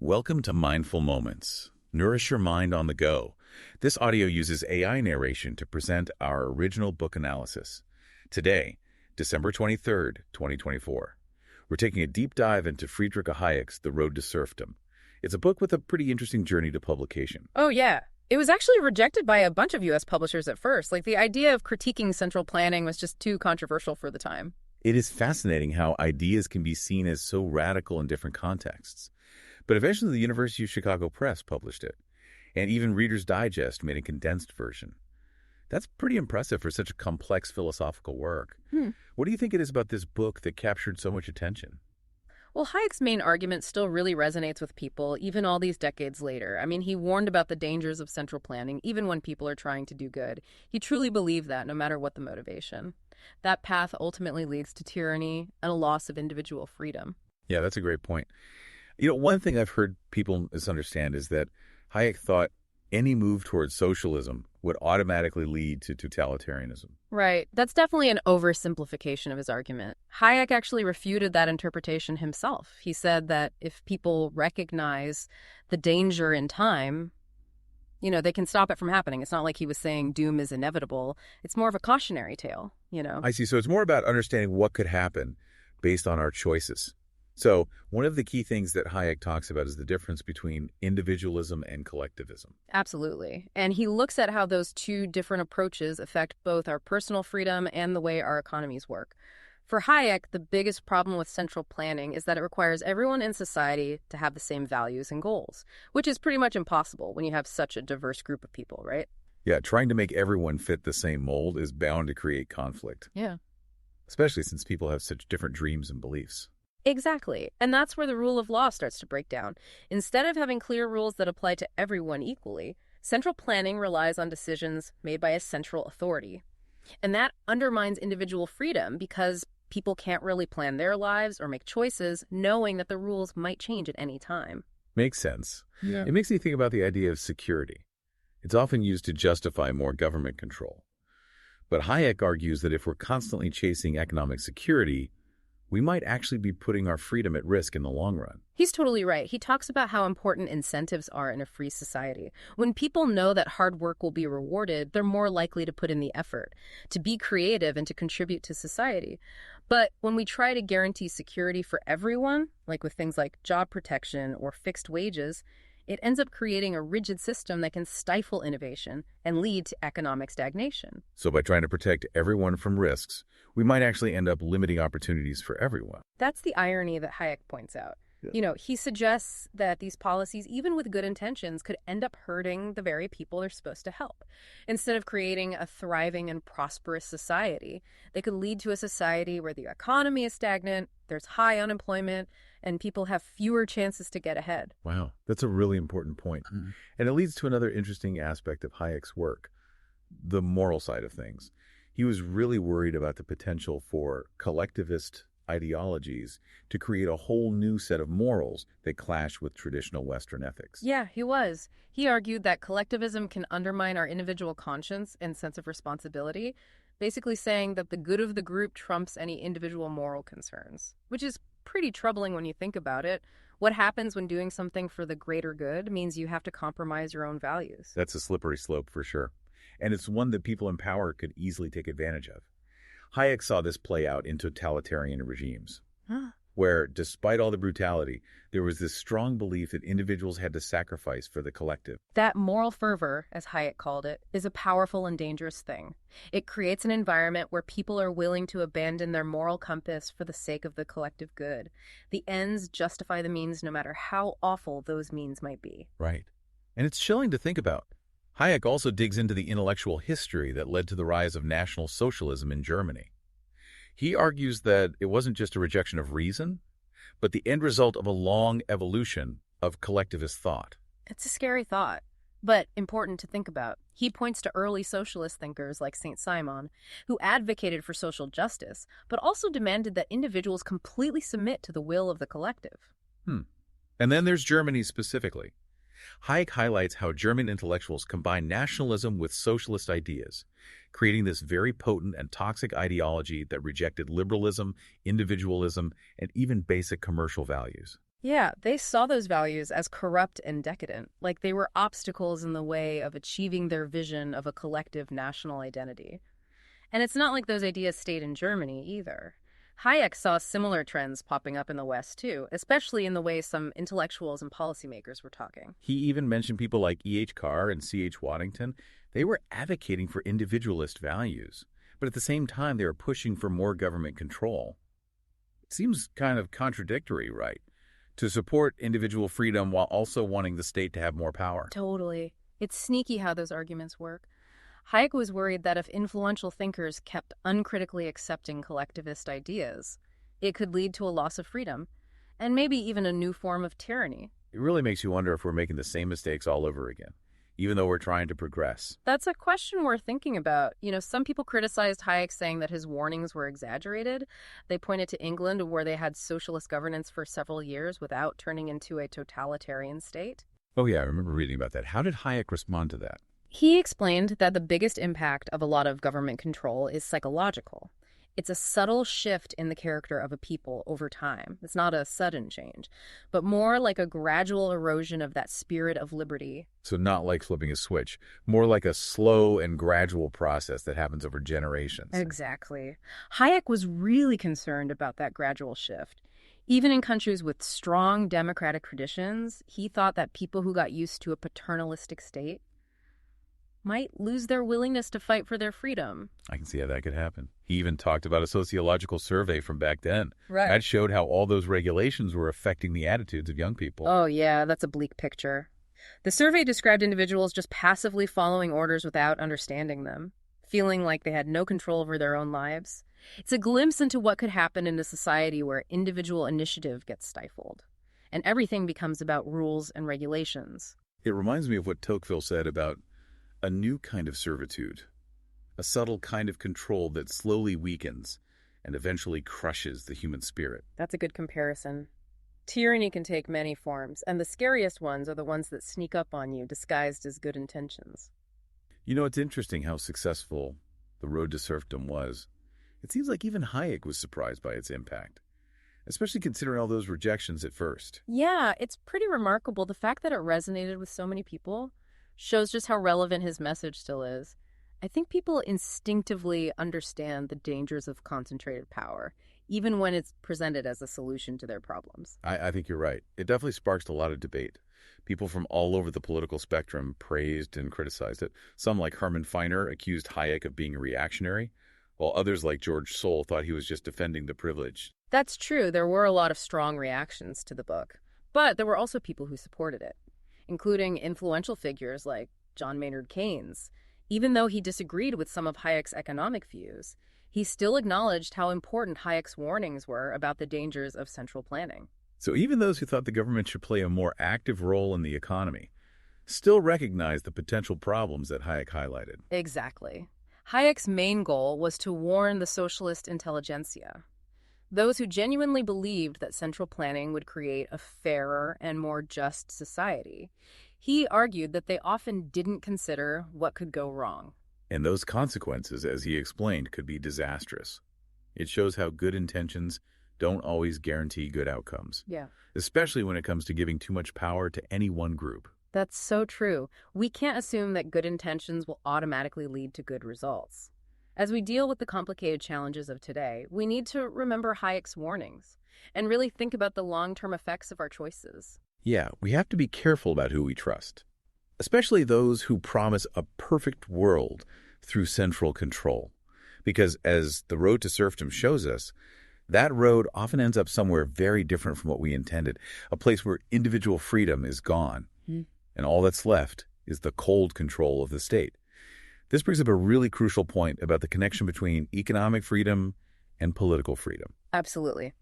Welcome to Mindful Moments. Nourish your mind on the go. This audio uses AI narration to present our original book analysis. Today, December 23rd, 2024. We're taking a deep dive into Friedrich Hayek's The Road to Serfdom. It's a book with a pretty interesting journey to publication. Oh, yeah. It was actually rejected by a bunch of U.S. publishers at first. The idea of critiquing central planning was just too controversial for the time. It is fascinating how ideas can be seen as so radical in different contexts. But eventually the University of Chicago Press published it, and even Reader's Digest made a condensed version. That's pretty impressive for such a complex philosophical work. What do you think it is about this book that captured so much attention? Well, Hayek's main argument still really resonates with people, even all these decades later. He warned about the dangers of central planning, even when people are trying to do good. He truly believed that, no matter what the motivation. That path ultimately leads to tyranny and a loss of individual freedom. Yeah, that's a great point. One thing I've heard people misunderstand is that Hayek thought any move towards socialism would automatically lead to totalitarianism. Right. That's definitely an oversimplification of his argument. Hayek actually refuted that interpretation himself. He said that if people recognize the danger in time, they can stop it from happening. It's not like he was saying doom is inevitable. It's more of a cautionary tale. I see. So it's more about understanding what could happen based on our choices. So one of the key things that Hayek talks about is the difference between individualism and collectivism. Absolutely. And he looks at how those two different approaches affect both our personal freedom and the way our economies work. For Hayek, the biggest problem with central planning is that it requires everyone in society to have the same values and goals, which is pretty much impossible when you have such a diverse group of people, right? Yeah, trying to make everyone fit the same mold is bound to create conflict. Yeah. Especially since people have such different dreams and beliefs. Exactly. And that's where the rule of law starts to break down. Instead of having clear rules that apply to everyone equally, central planning relies on decisions made by a central authority. And that undermines individual freedom because people can't really plan their lives or make choices knowing that the rules might change at any time. Makes sense. Yeah. It makes me think about the idea of security. It's often used to justify more government control. But Hayek argues that if we're constantly chasing economic security, we might actually be putting our freedom at risk in the long run. He's totally right. He talks about how important incentives are in a free society. When people know that hard work will be rewarded, they're more likely to put in the effort, to be creative and to contribute to society. But when we try to guarantee security for everyone, like with things like job protection or fixed wages, it ends up creating a rigid system that can stifle innovation and lead to economic stagnation. So by trying to protect everyone from risks, we might actually end up limiting opportunities for everyone. That's the irony that Hayek points out. Yeah. He suggests that these policies, even with good intentions, could end up hurting the very people they're supposed to help. Instead of creating a thriving and prosperous society, they could lead to a society where the economy is stagnant, there's high unemployment, and people have fewer chances to get ahead. Wow, that's a really important point. And it leads to another interesting aspect of Hayek's work, the moral side of things. He was really worried about the potential for collectivist ideologies to create a whole new set of morals that clash with traditional Western ethics. Yeah, he was. He argued that collectivism can undermine our individual conscience and sense of responsibility, basically saying that the good of the group trumps any individual moral concerns, which is pretty troubling when you think about it. What happens when doing something for the greater good means you have to compromise your own values. That's a slippery slope for sure. And it's one that people in power could easily take advantage of. Hayek saw this play out in totalitarian regimes, where, despite all the brutality, there was this strong belief that individuals had to sacrifice for the collective. That moral fervor, as Hayek called it, is a powerful and dangerous thing. It creates an environment where people are willing to abandon their moral compass for the sake of the collective good. The ends justify the means, no matter how awful those means might be. Right. And it's chilling to think about. Hayek also digs into the intellectual history that led to the rise of National Socialism in Germany. He argues that it wasn't just a rejection of reason, but the end result of a long evolution of collectivist thought. It's a scary thought, but important to think about. He points to early socialist thinkers like Saint Simon, who advocated for social justice, but also demanded that individuals completely submit to the will of the collective. And then there's Germany specifically. Hayek highlights how German intellectuals combine nationalism with socialist ideas, creating this very potent and toxic ideology that rejected liberalism, individualism, and even basic commercial values. Yeah, they saw those values as corrupt and decadent, like they were obstacles in the way of achieving their vision of a collective national identity. And it's not like those ideas stayed in Germany either. Hayek saw similar trends popping up in the West too, especially in the way some intellectuals and policymakers were talking. He even mentioned people like E.H. Carr and C.H. Waddington. They were advocating for individualist values, but at the same time, they were pushing for more government control. It seems kind of contradictory, right? To support individual freedom while also wanting the state to have more power. Totally. It's sneaky how those arguments work. Hayek was worried that if influential thinkers kept uncritically accepting collectivist ideas, it could lead to a loss of freedom, and maybe even a new form of tyranny. It really makes you wonder if we're making the same mistakes all over again, even though we're trying to progress. That's a question worth thinking about. Some people criticized Hayek saying that his warnings were exaggerated. They pointed to England, where they had socialist governance for several years without turning into a totalitarian state. Oh yeah, I remember reading about that. How did Hayek respond to that? He explained that the biggest impact of a lot of government control is psychological. It's a subtle shift in the character of a people over time. It's not a sudden change, but more like a gradual erosion of that spirit of liberty. So not like flipping a switch, more like a slow and gradual process that happens over generations. Exactly. Hayek was really concerned about that gradual shift. Even in countries with strong democratic traditions, he thought that people who got used to a paternalistic state might lose their willingness to fight for their freedom. I can see how that could happen. He even talked about a sociological survey from back then. Right. That showed how all those regulations were affecting the attitudes of young people. Oh, yeah, that's a bleak picture. The survey described individuals just passively following orders without understanding them, feeling like they had no control over their own lives. It's a glimpse into what could happen in a society where individual initiative gets stifled, and everything becomes about rules and regulations. It reminds me of what Tocqueville said about a new kind of servitude, a subtle kind of control that slowly weakens and eventually crushes the human spirit. That's a good comparison. Tyranny can take many forms, and the scariest ones are the ones that sneak up on you disguised as good intentions. It's interesting how successful the road to serfdom was. It seems like even Hayek was surprised by its impact, especially considering all those rejections at first. Yeah, it's pretty remarkable. The fact that it resonated with so many people shows just how relevant his message still is. I think people instinctively understand the dangers of concentrated power, even when it's presented as a solution to their problems. I think you're right. It definitely sparked a lot of debate. People from all over the political spectrum praised and criticized it. Some, like Hermann Feiner, accused Hayek of being a reactionary, while others, like George Soule, thought he was just defending the privileged. That's true. There were a lot of strong reactions to the book, but there were also people who supported it, including influential figures like John Maynard Keynes. Even though he disagreed with some of Hayek's economic views, he still acknowledged how important Hayek's warnings were about the dangers of central planning. So even those who thought the government should play a more active role in the economy still recognized the potential problems that Hayek highlighted. Exactly. Hayek's main goal was to warn the socialist intelligentsia, those who genuinely believed that central planning would create a fairer and more just society. He argued that they often didn't consider what could go wrong. And those consequences, as he explained, could be disastrous. It shows how good intentions don't always guarantee good outcomes. Yeah. Especially when it comes to giving too much power to any one group. That's so true. We can't assume that good intentions will automatically lead to good results. As we deal with the complicated challenges of today, we need to remember Hayek's warnings and really think about the long-term effects of our choices. Yeah, we have to be careful about who we trust, especially those who promise a perfect world through central control. Because as the road to serfdom shows us, that road often ends up somewhere very different from what we intended, a place where individual freedom is gone, and all that's left is the cold control of the state. This brings up a really crucial point about the connection between economic freedom and political freedom. Absolutely.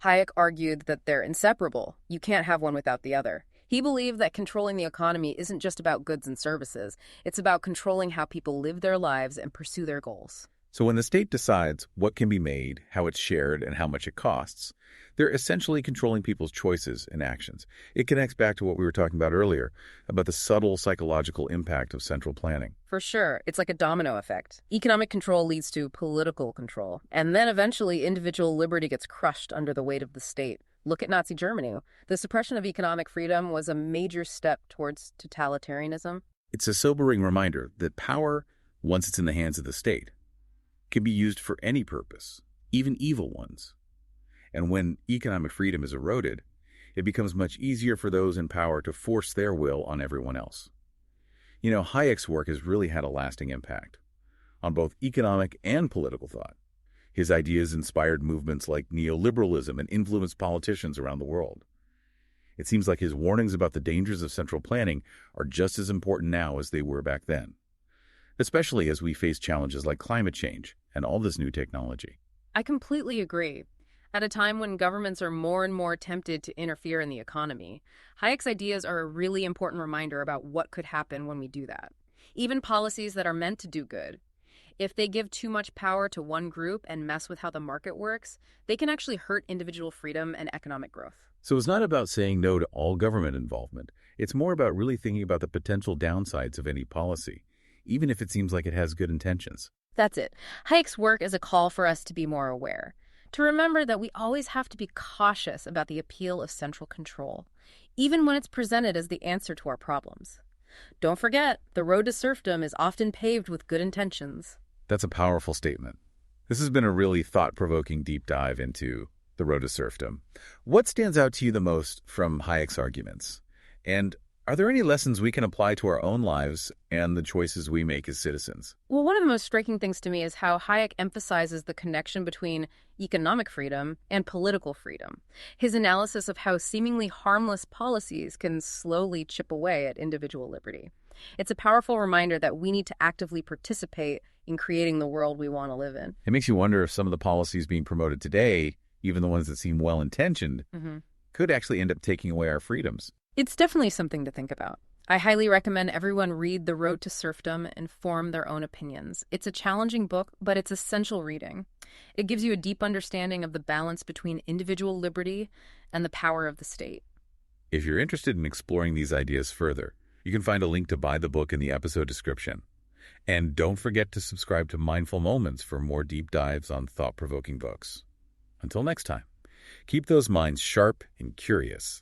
Hayek argued that they're inseparable. You can't have one without the other. He believed that controlling the economy isn't just about goods and services. It's about controlling how people live their lives and pursue their goals. So when the state decides what can be made, how it's shared, and how much it costs, they're essentially controlling people's choices and actions. It connects back to what we were talking about earlier, about the subtle psychological impact of central planning. For sure. It's like a domino effect. Economic control leads to political control, and then eventually individual liberty gets crushed under the weight of the state. Look at Nazi Germany. The suppression of economic freedom was a major step towards totalitarianism. It's a sobering reminder that power, once it's in the hands of the state, can be used for any purpose, even evil ones. And when economic freedom is eroded, it becomes much easier for those in power to force their will on everyone else. You know, Hayek's work has really had a lasting impact on both economic and political thought. His ideas inspired movements like neoliberalism and influenced politicians around the world. It seems like his warnings about the dangers of central planning are just as important now as they were back then, especially as we face challenges like climate change and all this new technology. I completely agree. At a time when governments are more and more tempted to interfere in the economy, Hayek's ideas are a really important reminder about what could happen when we do that. Even policies that are meant to do good, if they give too much power to one group and mess with how the market works, they can actually hurt individual freedom and economic growth. So it's not about saying no to all government involvement. It's more about really thinking about the potential downsides of any policy, even if it seems like it has good intentions. That's it. Hayek's work is a call for us to be more aware, to remember that we always have to be cautious about the appeal of central control, even when it's presented as the answer to our problems. Don't forget, the road to serfdom is often paved with good intentions. That's a powerful statement. This has been a really thought-provoking deep dive into the road to serfdom. What stands out to you the most from Hayek's arguments? And are there any lessons we can apply to our own lives and the choices we make as citizens? Well, one of the most striking things to me is how Hayek emphasizes the connection between economic freedom and political freedom. His analysis of how seemingly harmless policies can slowly chip away at individual liberty. It's a powerful reminder that we need to actively participate in creating the world we want to live in. It makes you wonder if some of the policies being promoted today, even the ones that seem well-intentioned, could actually end up taking away our freedoms. It's definitely something to think about. I highly recommend everyone read The Road to Serfdom and form their own opinions. It's a challenging book, but it's essential reading. It gives you a deep understanding of the balance between individual liberty and the power of the state. If you're interested in exploring these ideas further, you can find a link to buy the book in the episode description. And don't forget to subscribe to Mindful Moments for more deep dives on thought-provoking books. Until next time, keep those minds sharp and curious.